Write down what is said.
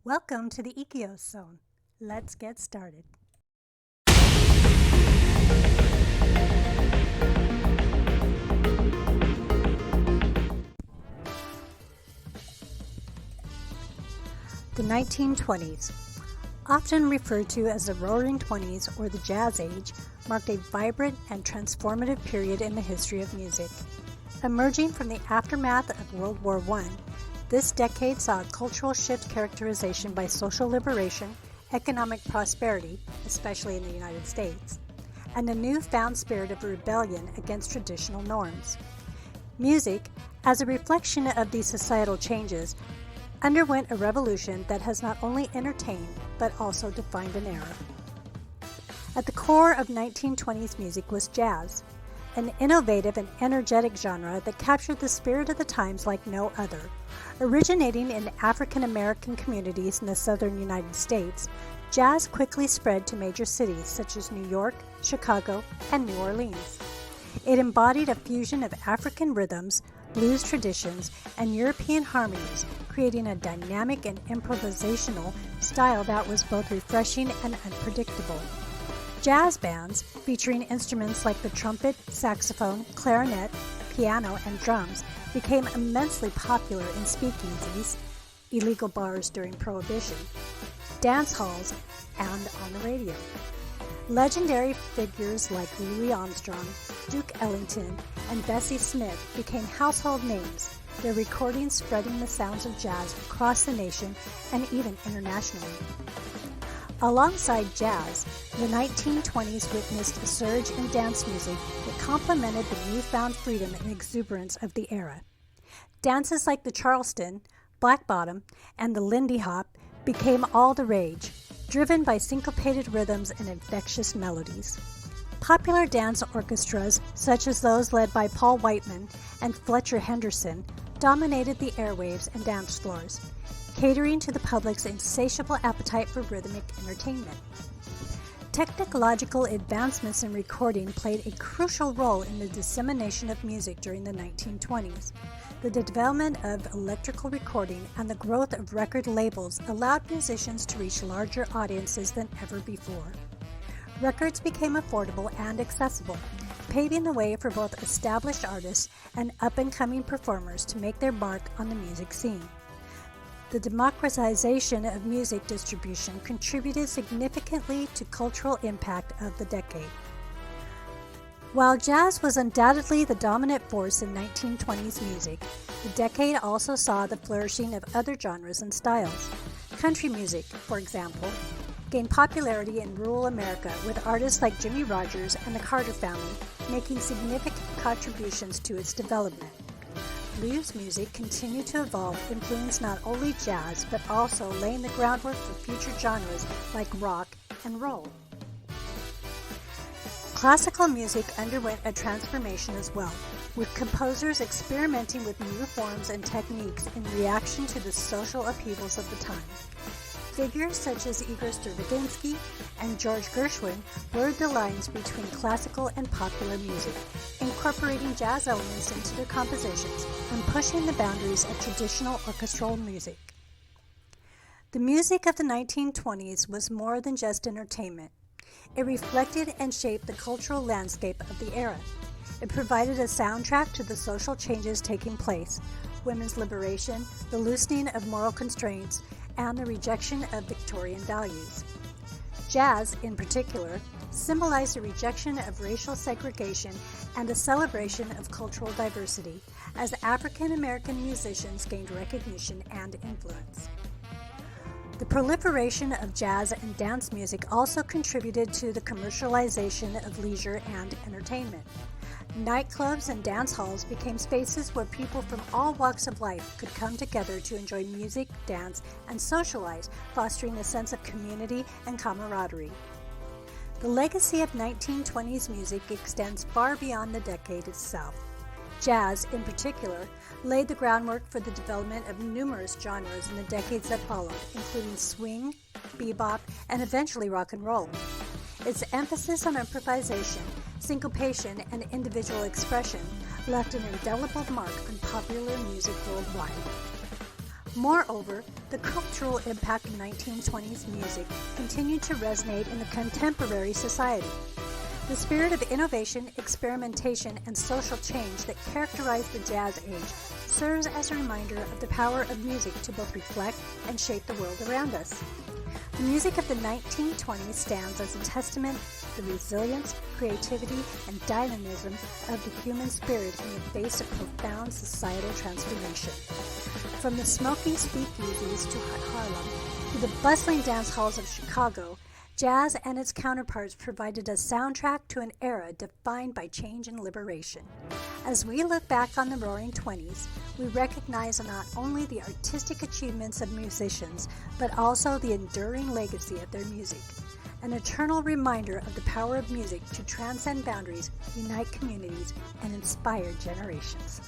Welcome to the Ikios Zone. Let's get started. The 1920s, often referred to as the Roaring Twenties or the Jazz Age, marked a vibrant and transformative period in the history of music. Emerging from the aftermath of World War I, this decade saw a cultural shift characterization by social liberation, economic prosperity, especially in the United States, and a newfound spirit of rebellion against traditional norms. Music, as a reflection of these societal changes, underwent a revolution that has not only entertained but also defined an era. At the core of 1920s music was jazz, an innovative and energetic genre that captured the spirit of the times like no other. Originating in African American communities in the southern United States, jazz quickly spread to major cities such as New York, Chicago, and New Orleans. It embodied a fusion of African rhythms, blues traditions, and European harmonies, creating a dynamic and improvisational style that was both refreshing and unpredictable. Jazz bands, featuring instruments like the trumpet, saxophone, clarinet, piano, and drums, became immensely popular in speakeasies, illegal bars during Prohibition, dance halls, and on the radio. Legendary figures like Louis Armstrong, Duke Ellington, and Bessie Smith became household names, their recordings spreading the sounds of jazz across the nation and even internationally. Alongside jazz, the 1920s witnessed a surge in dance music that complemented the newfound freedom and exuberance of the era. Dances like the Charleston, Black Bottom, and the Lindy Hop became all the rage, driven by syncopated rhythms and infectious melodies. Popular dance orchestras, such as those led by Paul Whiteman and Fletcher Henderson, dominated the airwaves and dance floors, catering to the public's insatiable appetite for rhythmic entertainment. Technological advancements in recording played a crucial role in the dissemination of music during the 1920s. The development of electrical recording and the growth of record labels allowed musicians to reach larger audiences than ever before. Records became affordable and accessible, paving the way for both established artists and up-and-coming performers to make their mark on the music scene. The democratization of music distribution contributed significantly to cultural impact of the decade. While jazz was undoubtedly the dominant force in 1920s music, the decade also saw the flourishing of other genres and styles. Country music, for example, gained popularity in rural America with artists like Jimmie Rodgers and the Carter Family making significant contributions to its development. Blues music continued to evolve, influencing not only jazz but also laying the groundwork for future genres like rock and roll. Classical music underwent a transformation as well, with composers experimenting with new forms and techniques in reaction to the social upheavals of the time. Figures such as Igor Stravinsky and George Gershwin blurred the lines between classical and popular music, incorporating jazz elements into their compositions and pushing the boundaries of traditional orchestral music. The music of the 1920s was more than just entertainment. It reflected and shaped the cultural landscape of the era. It provided a soundtrack to the social changes taking place, women's liberation, the loosening of moral constraints, and the rejection of Victorian values. Jazz, in particular, symbolized a rejection of racial segregation and a celebration of cultural diversity, as African American musicians gained recognition and influence. The proliferation of jazz and dance music also contributed to the commercialization of leisure and entertainment. Nightclubs and dance halls became spaces where people from all walks of life could come together to enjoy music, dance, and socialize, fostering a sense of community and camaraderie. The legacy of 1920s music extends far beyond the decade itself. Jazz, in particular, laid the groundwork for the development of numerous genres in the decades that followed, including swing, bebop, and eventually rock and roll. Its emphasis on improvisation, syncopation, and individual expression left an indelible mark on popular music worldwide. Moreover, the cultural impact of 1920s music continued to resonate in the contemporary society. The spirit of innovation, experimentation, and social change that characterized the Jazz Age serves as a reminder of the power of music to both reflect and shape the world around us. The music of the 1920s stands as a testament to the resilience, creativity, and dynamism of the human spirit in the face of profound societal transformation. From the smoky speakeasies to Harlem, to the bustling dance halls of Chicago, jazz and its counterparts provided a soundtrack to an era defined by change and liberation. As we look back on the Roaring Twenties, we recognize not only the artistic achievements of musicians, but also the enduring legacy of their music, an eternal reminder of the power of music to transcend boundaries, unite communities, and inspire generations.